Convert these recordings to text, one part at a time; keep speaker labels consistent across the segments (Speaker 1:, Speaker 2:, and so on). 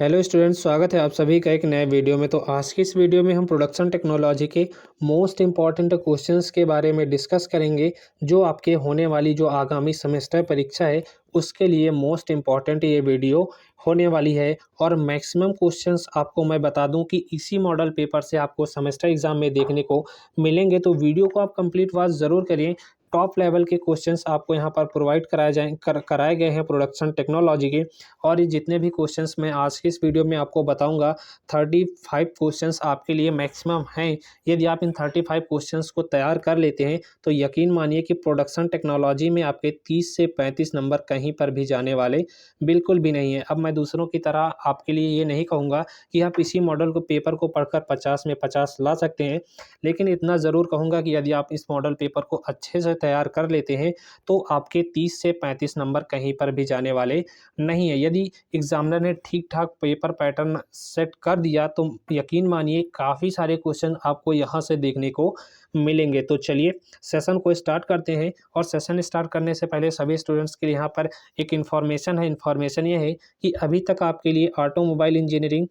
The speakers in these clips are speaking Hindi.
Speaker 1: हेलो स्टूडेंट्स, स्वागत है आप सभी का एक नए वीडियो में। तो आज की इस वीडियो में हम प्रोडक्शन टेक्नोलॉजी के मोस्ट इम्पॉर्टेंट क्वेश्चंस के बारे में डिस्कस करेंगे, जो आपके होने वाली जो आगामी सेमेस्टर परीक्षा है उसके लिए मोस्ट इम्पॉर्टेंट ये वीडियो होने वाली है। और मैक्सिमम क्वेश्चंस आपको मैं बता दूं कि इसी मॉडल पेपर से आपको सेमेस्टर एग्जाम में देखने को मिलेंगे। तो वीडियो को आप कंप्लीट वॉच ज़रूर करिए। टॉप लेवल के क्वेश्चंस आपको यहाँ पर प्रोवाइड कराए गए हैं प्रोडक्शन टेक्नोलॉजी के। और ये जितने भी क्वेश्चंस मैं आज की इस वीडियो में आपको बताऊंगा, 35 क्वेश्चंस आपके लिए मैक्सिमम हैं। यदि आप इन 35 क्वेश्चंस को तैयार कर लेते हैं तो यकीन मानिए कि प्रोडक्शन टेक्नोलॉजी में आपके 30 से 35 नंबर कहीं पर भी जाने वाले बिल्कुल भी नहीं है। अब मैं दूसरों की तरह आपके लिए ये नहीं कहूँगा कि आप इसी मॉडल को पेपर को पढ़कर 50 में 50 ला सकते हैं, लेकिन इतना ज़रूर कहूँगा कि यदि आप इस मॉडल पेपर को अच्छे से तैयार कर लेते हैं तो आपके 30 से 35 नंबर कहीं पर भी जाने वाले नहीं है। यदि एग्जामिनर ने ठीक ठाक पेपर पैटर्न सेट कर दिया तो यकीन मानिए काफ़ी सारे क्वेश्चन आपको यहाँ से देखने को मिलेंगे। तो चलिए सेशन को स्टार्ट करते हैं। और सेशन स्टार्ट करने से पहले सभी स्टूडेंट्स के लिए यहाँ पर एक इन्फॉर्मेशन है। इन्फॉर्मेशन ये है कि अभी तक आपके लिए automobile engineering,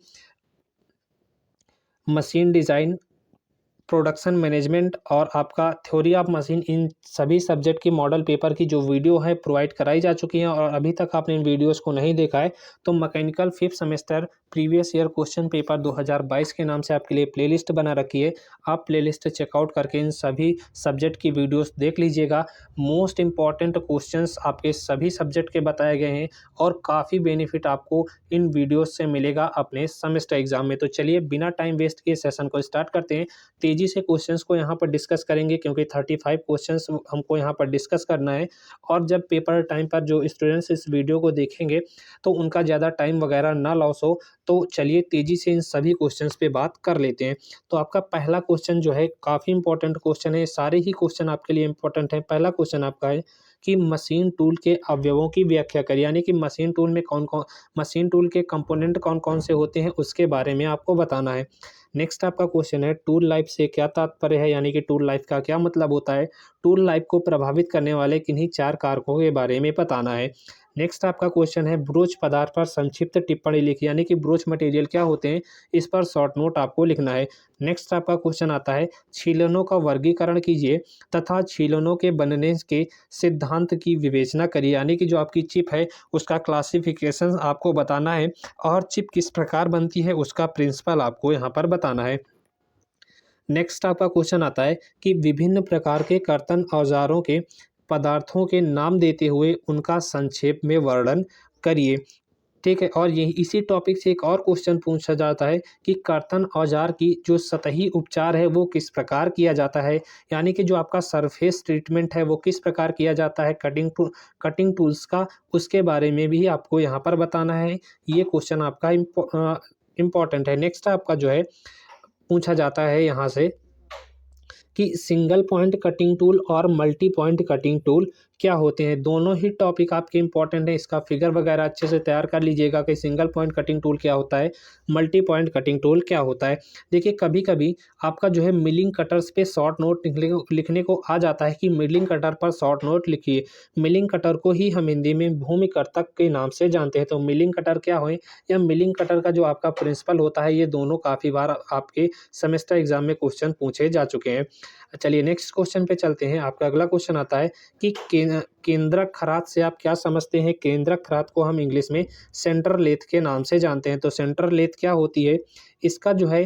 Speaker 1: machine design, production management और आपका थ्योरी ऑफ मशीन, इन सभी सब्जेक्ट की मॉडल पेपर की जो वीडियो है प्रोवाइड कराई जा चुकी हैं। और अभी तक आपने इन वीडियोस को नहीं देखा है तो mechanical 5th semester previous year question paper 2022 के नाम से आपके लिए प्लेलिस्ट बना रखी है। आप प्लेलिस्ट चेकआउट करके इन सभी सब्जेक्ट की वीडियोस देख लीजिएगा। मोस्ट इंपॉर्टेंट क्वेश्चंस आपके सभी सब्जेक्ट के बताए गए हैं और काफ़ी बेनिफिट आपको इन वीडियोस से मिलेगा अपने सेमेस्टर एग्जाम में। तो चलिए बिना टाइम वेस्ट किए सेशन को स्टार्ट करते हैं। तेजी से क्वेश्चंस को यहाँ पर डिस्कस करेंगे क्योंकि 35 क्वेश्चंस हमको यहाँ पर डिस्कस करना है। और जब पेपर टाइम पर जो स्टूडेंट्स इस वीडियो को देखेंगे तो उनका ज़्यादा टाइम वगैरह ना लॉस हो। तो चलिए तेजी से इन सभी क्वेश्चंस पे बात कर लेते हैं। तो आपका पहला क्वेश्चन जो है काफ़ी इंपॉर्टेंट क्वेश्चन है। सारे ही क्वेश्चन आपके लिए इंपॉर्टेंट है। पहला क्वेश्चन आपका है कि मशीन टूल के अवयवों की व्याख्या करिए, यानी कि मशीन टूल के कंपोनेंट कौन कौन से होते हैं उसके बारे में आपको बताना है। नेक्स्ट आपका क्वेश्चन है टूल लाइफ से क्या तात्पर्य है, यानी कि टूल लाइफ का क्या मतलब होता है। टूल लाइफ को प्रभावित करने वाले किन्हीं 4 कारकों के बारे में बताना है। नेक्स्ट आपका क्वेश्चन है ब्रोच पदार्थ पर संक्षिप्त टिप्पणी लिखिए, यानी कि ब्रोच मटेरियल क्या होते हैं इस पर शॉर्ट नोट आपको लिखना है। नेक्स्ट आपका क्वेश्चन आता है छीलनों का वर्गीकरण कीजिए तथा छीलनों के बनने के सिद्धांत की विवेचना करिए, यानी कि जो आपकी चिप है उसका क्लासिफिकेशन आपको बताना है और चिप किस प्रकार बनती है उसका प्रिंसिपल आपको यहाँ पर बताना है। नेक्स्ट आपका क्वेश्चन आता है कि विभिन्न प्रकार के कर्तन औजारों के पदार्थों के नाम देते हुए उनका संक्षेप में वर्णन करिए। ठीक है, और यही इसी टॉपिक से एक और क्वेश्चन पूछा जाता है कि कर्तन औजार की जो सतही उपचार है वो किस प्रकार किया जाता है, यानी कि जो आपका सरफेस ट्रीटमेंट है वो किस प्रकार किया जाता है कटिंग टूल्स का, उसके बारे में भी आपको यहाँ पर बताना है। ये क्वेश्चन आपका इम्पॉर्टेंट है। नेक्स्ट आपका जो है पूछा जाता है यहाँ से कि सिंगल पॉइंट कटिंग टूल और मल्टी पॉइंट कटिंग टूल क्या होते हैं। दोनों ही टॉपिक आपके इंपॉर्टेंट है। इसका फिगर वगैरह अच्छे से तैयार कर लीजिएगा कि सिंगल पॉइंट कटिंग टूल क्या होता है, मल्टी पॉइंट कटिंग टूल क्या होता है। देखिए कभी कभी आपका जो है मिलिंग कटर्स पे शॉर्ट नोट लिखने को आ जाता है कि मिलिंग कटर पर शॉर्ट नोट लिखिए। मिलिंग कटर को ही हम हिंदी में भूमिकर्तक के नाम से जानते हैं। तो मिलिंग कटर क्या है या मिलिंग कटर का जो आपका प्रिंसिपल होता है, ये दोनों काफ़ी बार आपके सेमेस्टर एग्जाम में क्वेश्चन पूछे जा चुके हैं। चलिए नेक्स्ट क्वेश्चन पे चलते हैं। आपका अगला क्वेश्चन आता है कि केंद्रक खराद से आप क्या समझते हैं। केंद्रक खराद को हम इंग्लिश में सेंटर लेथ के नाम से जानते हैं। तो सेंटर लेथ क्या होती है, इसका जो है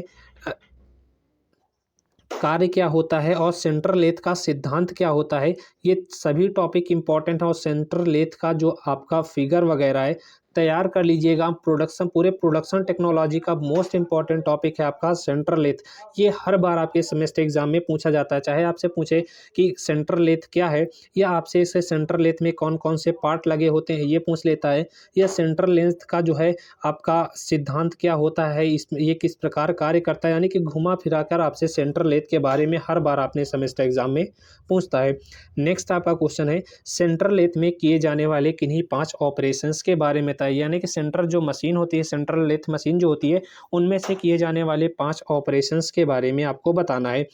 Speaker 1: कार्य क्या होता है और सेंटर लेथ का सिद्धांत क्या होता है, ये सभी टॉपिक इंपॉर्टेंट है। और सेंटर लेथ का जो आपका फिगर वगैरह है तैयार कर लीजिएगा। पूरे प्रोडक्शन टेक्नोलॉजी का मोस्ट इंपॉर्टेंट टॉपिक है आपका सेंटर लेथ। ये हर बार आपके सेमेस्टर एग्जाम में पूछा जाता है, चाहे आपसे पूछे कि सेंटर लेथ क्या है, या आपसे इसे सेंटर लेथ में कौन कौन से पार्ट लगे होते हैं ये पूछ लेता है, या सेंटर लेथ का जो है आपका सिद्धांत क्या होता है, इसमें ये किस प्रकार कार्य करता है, यानी कि घुमा फिरा कर आपसे सेंटर लेथ के बारे में हर बार आपने सेमेस्टर एग्जाम में पूछता है। नेक्स्ट आपका क्वेश्चन है सेंटर लेथ में किए जाने वाले किन्हीं 5 ऑपरेशंस के बारे में बताइए, यानी कि सेंटर जो मशीन होती है, सेंट्रल लेथ मशीन जो होती है, उनमें से किए जाने वाले 5 ऑपरेशंस के बारे में आपको बताना है।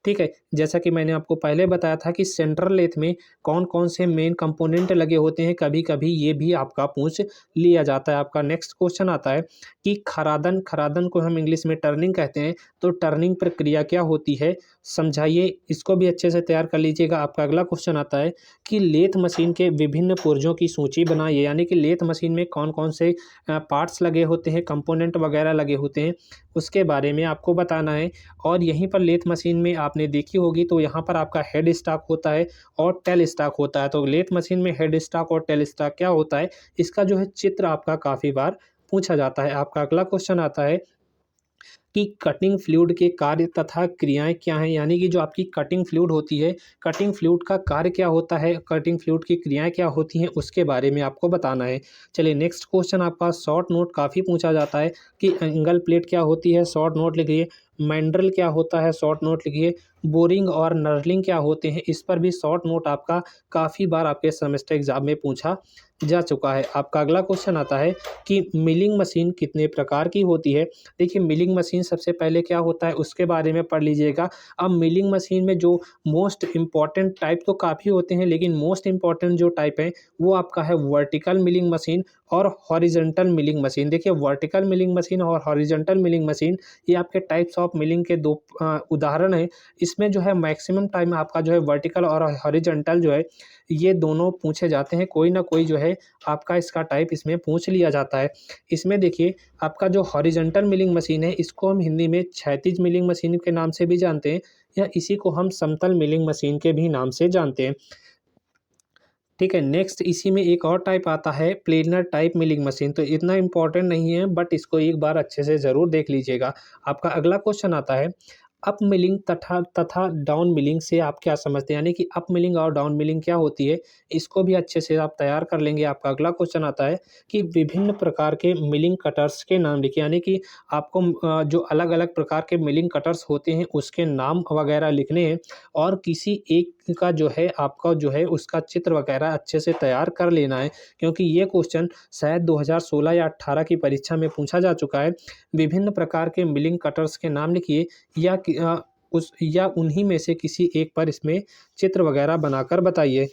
Speaker 1: ठीक है। जैसा कि मैंने आपको पहले बताया था कि सेंट्रल लेथ में कौन-कौन से मेन कंपोनेंट लगे होते हैं, कभी-कभी ये भी आपका पूछ लिया जाता है। आपका नेक्स्ट क्वेश्चन आता है कि खरादन, खरादन को हम इंग्लिश में टर्निंग कहते हैं, तो टर्निंग प्रक्रिया क्या होती है? समझाइए, इसको भी अच्छे से तैयार कर लीजिएगा। आपका अगला क्वेश्चन आता है कि लेथ मशीन के विभिन्न पुर्जों की सूची बनाइए, यानी कि लेथ मशीन में कौन-कौन से पार्ट्स लगे होते हैं, कंपोनेंट वगैरह लगे होते हैं, उसके बारे में आपको बताना है। और यहीं पर लेथ मशीन में आपने देखी होगी तो यहाँ पर आपका हेड स्टॉक होता है और टेल स्टॉक होता है। तो लेथ मशीन में हेड स्टॉक और टेल स्टॉक क्या होता है, इसका जो है चित्र आपका काफ़ी बार पूछा जाता है। आपका अगला क्वेश्चन आता है कि कटिंग फ्लूइड के कार्य तथा क्रियाएँ क्या हैं? यानी कि जो आपकी कटिंग फ्लूइड होती है, कटिंग फ्लूइड का कार्य क्या होता है, कटिंग फ्लूइड की क्रियाएँ क्या होती हैं, उसके बारे में आपको बताना है। चलिए नेक्स्ट क्वेश्चन आपका शॉर्ट नोट काफ़ी पूछा जाता है कि एंगल प्लेट क्या होती है, शॉर्ट नोट लिखिए। मैंड्रिल क्या होता है, शॉर्ट नोट लिखिए। बोरिंग और नर्लिंग क्या होते हैं, इस पर भी शॉर्ट नोट आपका काफ़ी बार आपके सेमेस्टर एग्जाम में पूछा जा चुका है। आपका अगला क्वेश्चन आता है कि मिलिंग मशीन कितने प्रकार की होती है? देखिए मिलिंग मशीन सबसे पहले क्या होता है उसके बारे में पढ़ लीजिएगा। अब मिलिंग मशीन में जो मोस्ट इम्पॉर्टेंट टाइप तो काफ़ी होते हैं, लेकिन मोस्ट इम्पॉर्टेंट जो टाइप है वो आपका है वर्टिकल मिलिंग मशीन और हॉरिजॉन्टल मिलिंग मशीन। देखिए वर्टिकल मिलिंग मशीन और हॉरिजॉन्टल मिलिंग मशीन ये आपके टाइप्स ऑफ मिलिंग के दो उदाहरण हैं। इसमें जो है मैक्सिमम टाइम आपका जो है वर्टिकल और हॉरिजॉन्टल जो है ये दोनों पूछे जाते हैं। कोई ना कोई जो है आपका इसका टाइप इसमें पूछ लिया जाता है। इसमें देखिए आपका जो हॉरिजॉन्टल मिलिंग मशीन है इसको हम हिंदी में क्षैतिज मिलिंग मशीन के नाम से भी जानते हैं, या इसी को हम समतल मिलिंग मशीन के भी नाम से जानते हैं। ठीक है, नेक्स्ट इसी में एक और टाइप आता है प्लेनर टाइप मिलिंग मशीन। तो इतना इम्पोर्टेंट नहीं है बट इसको एक बार अच्छे से ज़रूर देख लीजिएगा। आपका अगला क्वेश्चन आता है अप मिलिंग तथा तथा डाउन मिलिंग से आप क्या समझते हैं, यानी कि अप मिलिंग और डाउन मिलिंग क्या होती है, इसको भी अच्छे से आप तैयार कर लेंगे। आपका अगला क्वेश्चन आता है कि विभिन्न प्रकार के मिलिंग कटर्स के नाम लिखिए, यानी कि आपको जो अलग अलग प्रकार के मिलिंग कटर्स होते हैं उसके नाम वगैरह लिखने हैं और किसी एक का जो है आपका जो है उसका चित्र वगैरह अच्छे से तैयार कर लेना है, क्योंकि ये क्वेश्चन शायद 2016 या 18 की परीक्षा में पूछा जा चुका है। विभिन्न प्रकार के मिलिंग कटर्स के नाम लिखिए या उन्हीं में से किसी एक पर इसमें चित्र वगैरह बनाकर बताइए।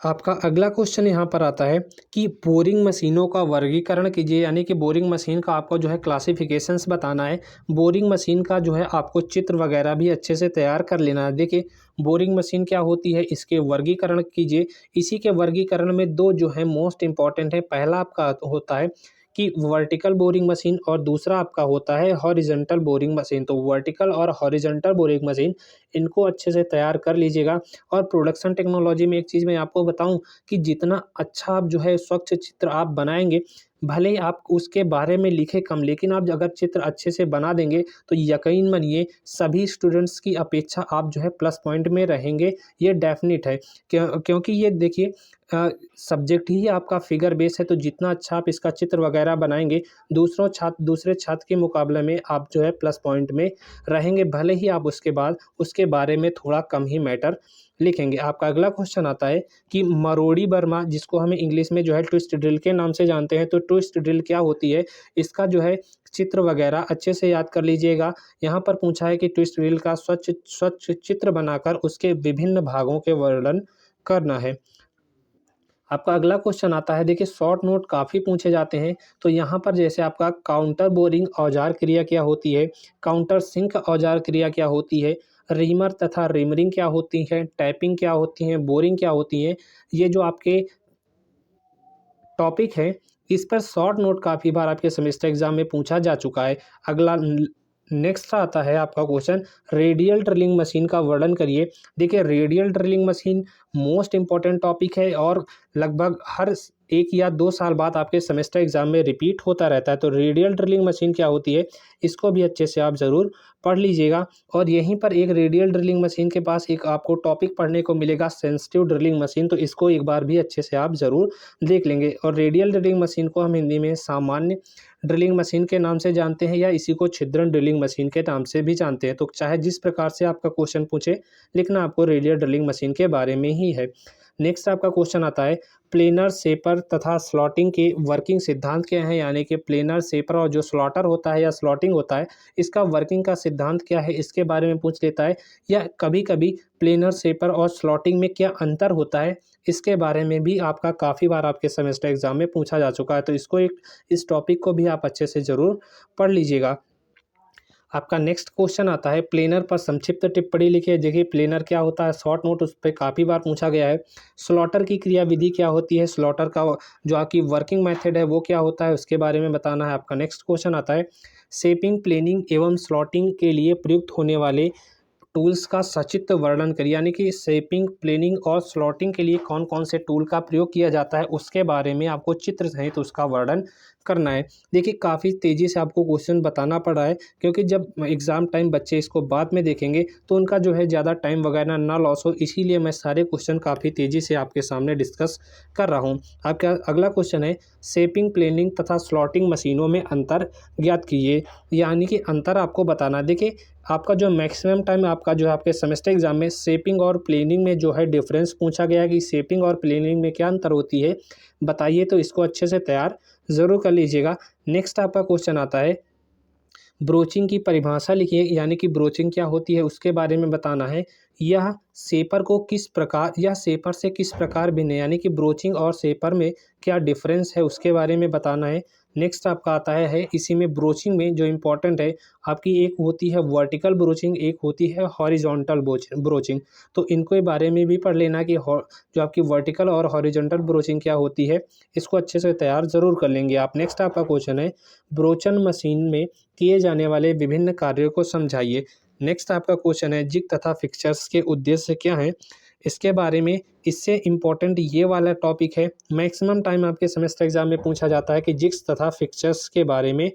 Speaker 1: आपका अगला क्वेश्चन यहाँ पर आता है कि बोरिंग मशीनों का वर्गीकरण कीजिए, यानी कि बोरिंग मशीन का आपको जो है क्लासिफिकेशंस बताना है। बोरिंग मशीन का जो है आपको चित्र वगैरह भी अच्छे से तैयार कर लेना है। देखिए बोरिंग मशीन क्या होती है, इसके वर्गीकरण कीजिए। इसी के वर्गीकरण में दो जो है मोस्ट इंपॉर्टेंट है। पहला आपका होता है कि वर्टिकल बोरिंग मशीन और दूसरा आपका होता है हॉरिजॉन्टल बोरिंग मशीन। तो वर्टिकल और हॉरिजॉन्टल बोरिंग मशीन इनको अच्छे से तैयार कर लीजिएगा। और प्रोडक्शन टेक्नोलॉजी में एक चीज़ मैं आपको बताऊं कि जितना अच्छा आप जो है स्वच्छ चित्र आप बनाएंगे, भले ही आप उसके बारे में लिखे कम, लेकिन आप अगर चित्र अच्छे से बना देंगे तो यकीन मानिए सभी स्टूडेंट्स की अपेक्षा आप जो है प्लस पॉइंट में रहेंगे, ये डेफिनिट है। क्योंकि ये देखिए सब्जेक्ट ही आपका फिगर बेस है, तो जितना अच्छा आप इसका चित्र वगैरह बनाएंगे दूसरे छात्र के मुकाबले में आप जो है प्लस पॉइंट में रहेंगे, भले ही आप उसके बाद उसके बारे में थोड़ा कम ही मैटर लिखेंगे। आपका अगला क्वेश्चन आता है कि मरोड़ी बर्मा, जिसको हमें इंग्लिश में जो है ट्विस्ट ड्रिल के नाम से जानते हैं, तो ट्विस्ट ड्रिल क्या होती है, इसका जो है चित्र वगैरह अच्छे से याद कर लीजिएगा। यहाँ पर पूछा है कि ट्विस्ट ड्रिल का स्वच्छ चित्र बनाकर उसके विभिन्न भागों के वर्णन करना है। आपका अगला क्वेश्चन आता है, देखिए शॉर्ट नोट काफ़ी पूछे जाते हैं, तो यहाँ पर जैसे आपका काउंटर बोरिंग औजार क्रिया क्या होती है, काउंटर सिंक औजार क्रिया क्या होती है, रीमर तथा रीमरिंग क्या होती है, टैपिंग क्या होती है, बोरिंग क्या होती है, ये जो आपके टॉपिक है इस पर शॉर्ट नोट काफ़ी बार आपके सेमेस्टर एग्जाम में पूछा जा चुका है। अगला नेक्स्ट आता है आपका क्वेश्चन रेडियल ड्रिलिंग मशीन का वर्णन करिए। देखिए radial drilling machine most important topic है और लगभग हर 1 या 2 साल बाद आपके सेमेस्टर एग्जाम में रिपीट होता रहता है। तो रेडियल ड्रिलिंग मशीन क्या होती है, इसको भी अच्छे से आप ज़रूर पढ़ लीजिएगा। और यहीं पर एक रेडियल ड्रिलिंग मशीन के पास एक आपको टॉपिक पढ़ने को मिलेगा सेंसिटिव ड्रिलिंग मशीन, तो इसको एक बार भी अच्छे से आप ज़रूर देख लेंगे। और रेडियल ड्रिलिंग मशीन को हम हिंदी में सामान्य ड्रिलिंग मशीन के नाम से जानते हैं या इसी को छिद्रण ड्रिलिंग मशीन के नाम से भी जानते हैं। तो चाहे जिस प्रकार से आपका क्वेश्चन पूछे, लिखना आपको रेडियल ड्रिलिंग मशीन के बारे में ही है। नेक्स्ट आपका क्वेश्चन आता है प्लेनर, शेपर तथा स्लॉटिंग के वर्किंग सिद्धांत क्या है, यानी कि प्लेनर, शेपर और जो स्लॉटर होता है या स्लॉटिंग होता है इसका वर्किंग का सिद्धांत क्या है, इसके बारे में पूछ लेता है। या कभी कभी प्लेनर, शेपर और स्लॉटिंग में क्या अंतर होता है, इसके बारे में भी आपका काफ़ी बार आपके सेमेस्टर एग्जाम में पूछा जा चुका है। तो इस टॉपिक को भी आप अच्छे से ज़रूर पढ़ लीजिएगा। आपका नेक्स्ट क्वेश्चन आता है प्लेनर पर संक्षिप्त टिप्पणी लिखिए। देखिए प्लेनर क्या होता है, शॉर्ट नोट उस पर काफ़ी बार पूछा गया है। स्लॉटर की क्रियाविधि क्या होती है, स्लॉटर का जो आपकी वर्किंग मेथड है वो क्या होता है, उसके बारे में बताना है। आपका नेक्स्ट क्वेश्चन आता है शेपिंग, प्लेनिंग एवं स्लॉटिंग के लिए प्रयुक्त होने वाले टूल्स का सचित्र वर्णन करिए, यानी कि शेपिंग, प्लेनिंग और स्लॉटिंग के लिए कौन कौन से टूल का प्रयोग किया जाता है उसके बारे में आपको चित्र सहित उसका वर्णन करना है। देखिए काफ़ी तेज़ी से आपको क्वेश्चन बताना पड़ा है, क्योंकि जब एग्ज़ाम टाइम बच्चे इसको बाद में देखेंगे तो उनका जो है ज़्यादा टाइम वगैरह ना लॉस हो, इसीलिए मैं सारे क्वेश्चन काफ़ी तेज़ी से आपके सामने डिस्कस कर रहा हूँ। आपका अगला क्वेश्चन है शेपिंग, प्लेनिंग तथा स्लॉटिंग मशीनों में अंतर ज्ञात कीजिए, यानी कि अंतर आपको बताना। देखिए आपका जो मैक्सिमम टाइम आपका जो है आपके सेमेस्टर एग्जाम में शेपिंग और प्लेनिंग में जो है डिफरेंस पूछा गया है कि शेपिंग और प्लेनिंग में क्या अंतर होती है बताइए, तो इसको अच्छे से तैयार ज़रूर कर लीजिएगा। नेक्स्ट आपका क्वेश्चन आता है ब्रोचिंग की परिभाषा लिखिए, यानी कि ब्रोचिंग क्या होती है उसके बारे में बताना है। यह शेपर को किस प्रकार, यह शेपर से किस प्रकार भिन्न है, यानी कि ब्रोचिंग और शेपर में क्या डिफरेंस है उसके बारे में बताना है। नेक्स्ट आपका आता है इसी में ब्रोचिंग में जो इम्पोर्टेंट है आपकी, एक होती है वर्टिकल ब्रोचिंग, एक होती है हॉरिजॉन्टल ब्रोचिंग। तो इनको बारे में भी पढ़ लेना कि जो आपकी वर्टिकल और हॉरिजॉन्टल ब्रोचिंग क्या होती है, इसको अच्छे से तैयार ज़रूर कर लेंगे आप। नेक्स्ट आपका क्वेश्चन है ब्रोचन मशीन में किए जाने वाले विभिन्न कार्यों को समझाइए। नेक्स्ट आपका क्वेश्चन है जिग तथा फिक्सचर्स के उद्देश्य क्या हैं, इसके बारे में। इससे इम्पोर्टेंट ये वाला टॉपिक है, मैक्सिमम टाइम आपके सेमेस्टर एग्जाम में पूछा जाता है कि जिग्स तथा फिक्सचर्स के बारे में,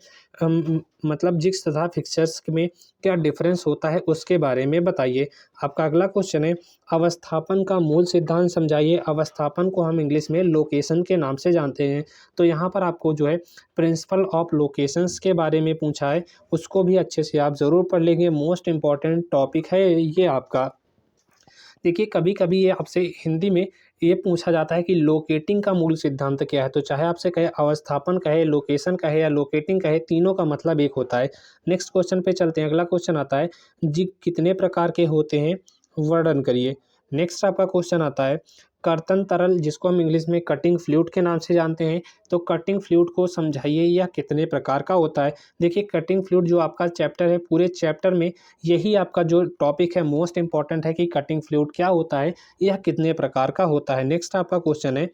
Speaker 1: मतलब जिग्स तथा फिक्सचर्स में क्या डिफरेंस होता है उसके बारे में बताइए। आपका अगला क्वेश्चन है अवस्थापन का मूल सिद्धांत समझाइए। अवस्थापन को हम इंग्लिश में लोकेशन के नाम से जानते हैं, तो यहाँ पर आपको जो है प्रिंसिपल ऑफ लोकेशंस के बारे में पूछा है, उसको भी अच्छे से आप ज़रूर पढ़ लेंगे। मोस्ट इम्पॉर्टेंट टॉपिक है ये आपका। देखिए कभी कभी ये आपसे हिंदी में ये पूछा जाता है कि लोकेटिंग का मूल सिद्धांत क्या है, तो चाहे आपसे कहे अवस्थापन कहे, लोकेशन कहे या लोकेटिंग कहे, तीनों का मतलब एक होता है। नेक्स्ट क्वेश्चन पे चलते हैं। अगला क्वेश्चन आता है जिग कितने प्रकार के होते हैं, वर्णन करिए। नेक्स्ट आपका क्वेश्चन आता है कर्तन तरल, जिसको हम इंग्लिश में कटिंग फ्लूइड के नाम से जानते हैं, तो कटिंग फ्लूइड को समझाइए, यह कितने प्रकार का होता है। देखिए कटिंग फ्लूइड जो आपका चैप्टर है, पूरे चैप्टर में यही आपका जो टॉपिक है मोस्ट इंपॉर्टेंट है कि कटिंग फ्लूइड क्या होता है, यह कितने प्रकार का होता है। नेक्स्ट आपका क्वेश्चन है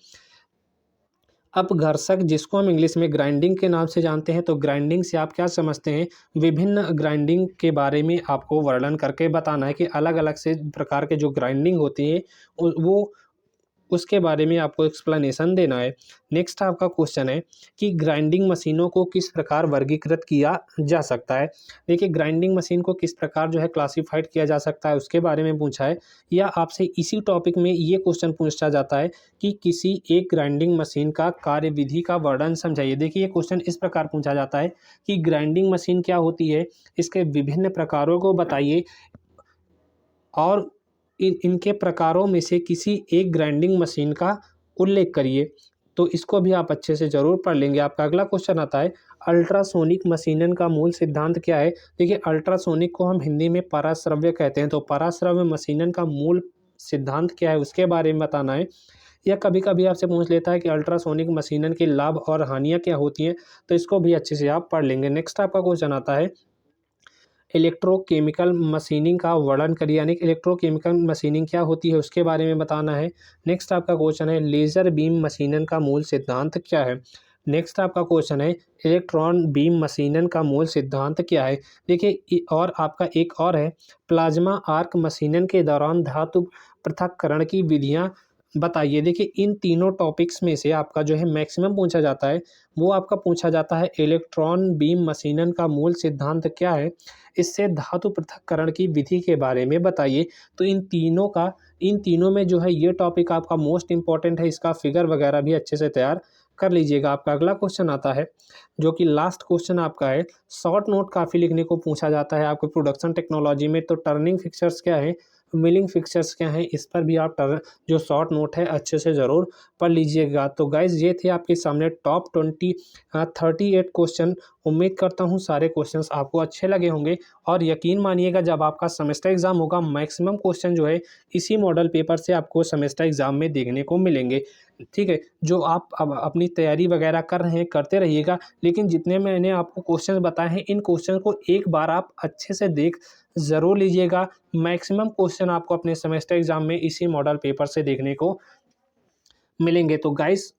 Speaker 1: अपघर्षक, जिसको हम इंग्लिश में ग्राइंडिंग के नाम से जानते हैं, तो ग्राइंडिंग से आप क्या समझते हैं, विभिन्न ग्राइंडिंग के बारे में आपको वर्णन करके बताना है कि अलग अलग से प्रकार के जो ग्राइंडिंग होती है वो उसके बारे में आपको एक्सप्लेनेशन देना है। नेक्स्ट आपका क्वेश्चन है कि ग्राइंडिंग मशीनों को किस प्रकार वर्गीकृत किया जा सकता है। देखिए ग्राइंडिंग मशीन को किस प्रकार जो है क्लासिफाइड किया जा सकता है उसके बारे में पूछा है, या आपसे इसी टॉपिक में ये क्वेश्चन पूछा जाता है कि किसी एक ग्राइंडिंग मशीन का कार्यविधि का वर्णन समझाइए। देखिए ये क्वेश्चन इस प्रकार पूछा जाता है कि ग्राइंडिंग मशीन क्या होती है, इसके विभिन्न प्रकारों को बताइए और इनके प्रकारों में से किसी एक ग्राइंडिंग मशीन का उल्लेख करिए। तो इसको भी आप अच्छे से ज़रूर पढ़ लेंगे। आपका अगला क्वेश्चन आता है अल्ट्रासोनिक मशीनन का मूल सिद्धांत क्या है। देखिए अल्ट्रासोनिक को हम हिंदी में पराश्रव्य कहते हैं, तो पराश्रव्य मशीनन का मूल सिद्धांत क्या है उसके बारे में बताना है। या कभी कभी आपसे पूछ लेता है कि अल्ट्रासोनिक मशीनन के लाभ और हानियाँ क्या होती हैं, तो इसको भी अच्छे से आप पढ़ लेंगे। नेक्स्ट आपका क्वेश्चन आता है इलेक्ट्रोकेमिकल मशीनिंग का वर्णन करिए, यानी इलेक्ट्रोकेमिकल मशीनिंग क्या होती है उसके बारे में बताना है। नेक्स्ट आपका क्वेश्चन है लेज़र बीम मशीनन का मूल सिद्धांत क्या है। नेक्स्ट आपका क्वेश्चन है इलेक्ट्रॉन बीम मशीनन का मूल सिद्धांत क्या है। देखिए और आपका एक और है प्लाज्मा आर्क मशीनन के दौरान धातु पृथक्करण की विधियाँ बताइए। देखिए इन तीनों टॉपिक्स में से आपका जो है मैक्सिमम पूछा जाता है, वो आपका पूछा जाता है इलेक्ट्रॉन बीम मशीनन का मूल सिद्धांत क्या है, इससे धातु पृथक्करण की विधि के बारे में बताइए। तो इन तीनों में जो है ये टॉपिक आपका मोस्ट इंपॉर्टेंट है, इसका फिगर वगैरह भी अच्छे से तैयार कर लीजिएगा। आपका अगला क्वेश्चन आता है जो कि लास्ट क्वेश्चन आपका है, शॉर्ट नोट काफ़ी लिखने को पूछा जाता है आपको प्रोडक्शन टेक्नोलॉजी में, तो टर्निंग फिक्सर्स क्या है, मिलिंग फिक्चर्स क्या हैं, इस पर भी आप जो शॉर्ट नोट है अच्छे से ज़रूर पढ़ लीजिएगा। तो गाइज़ ये थे आपके सामने टॉप 38 क्वेश्चन। उम्मीद करता हूँ सारे क्वेश्चंस आपको अच्छे लगे होंगे, और यकीन मानिएगा जब आपका सेमेस्टर एग्ज़ाम होगा मैक्सिमम क्वेश्चन जो है इसी मॉडल पेपर से आपको सेमेस्टर एग्ज़ाम में देखने को मिलेंगे। ठीक है, जो आप अब अपनी तैयारी वगैरह कर रहे हैं करते रहिएगा, लेकिन जितने मैंने आपको क्वेश्चन बताए हैं इन क्वेश्चन को एक बार आप अच्छे से देख ज़रूर लीजिएगा। मैक्सिमम क्वेश्चन आपको अपने सेमेस्टर एग्ज़ाम में इसी मॉडल पेपर से देखने को मिलेंगे। तो गाइस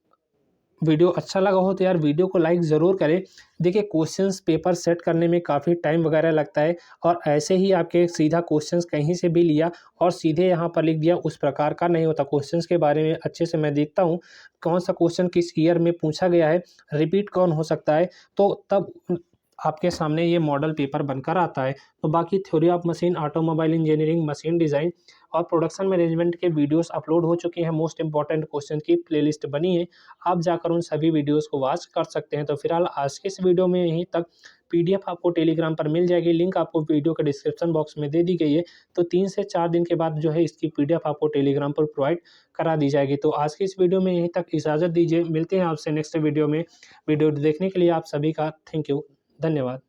Speaker 1: वीडियो अच्छा लगा हो तो यार वीडियो को लाइक ज़रूर करें। देखिए क्वेश्चंस पेपर सेट करने में काफ़ी टाइम वगैरह लगता है, और ऐसे ही आपके सीधा क्वेश्चंस कहीं से भी लिया और सीधे यहाँ पर लिख दिया उस प्रकार का नहीं होता। क्वेश्चंस के बारे में अच्छे से मैं देखता हूँ कौन सा क्वेश्चन किस ईयर में पूछा गया है, रिपीट कौन हो सकता है, तो तब आपके सामने ये मॉडल पेपर बनकर आता है। तो बाकी theory of machine, automobile engineering, machine design और प्रोडक्शन मैनेजमेंट के वीडियोस अपलोड हो चुके हैं। मोस्ट इंपॉर्टेंट क्वेश्चन की प्लेलिस्ट बनी है, आप जाकर उन सभी वीडियोस को वॉच कर सकते हैं। तो फिलहाल आज के इस वीडियो में यहीं तक। पीडीएफ आपको टेलीग्राम पर मिल जाएगी, लिंक आपको वीडियो के डिस्क्रिप्शन बॉक्स में दे दी गई है। तो 3 से 4 दिन के बाद जो है इसकी पीडीएफ आपको टेलीग्राम पर प्रोवाइड करा दी जाएगी। तो आज की इस वीडियो में यहीं तक, इजाज़त दीजिए, मिलते हैं आपसे नेक्स्ट वीडियो में। वीडियो देखने के लिए आप सभी का थैंक यू, धन्यवाद।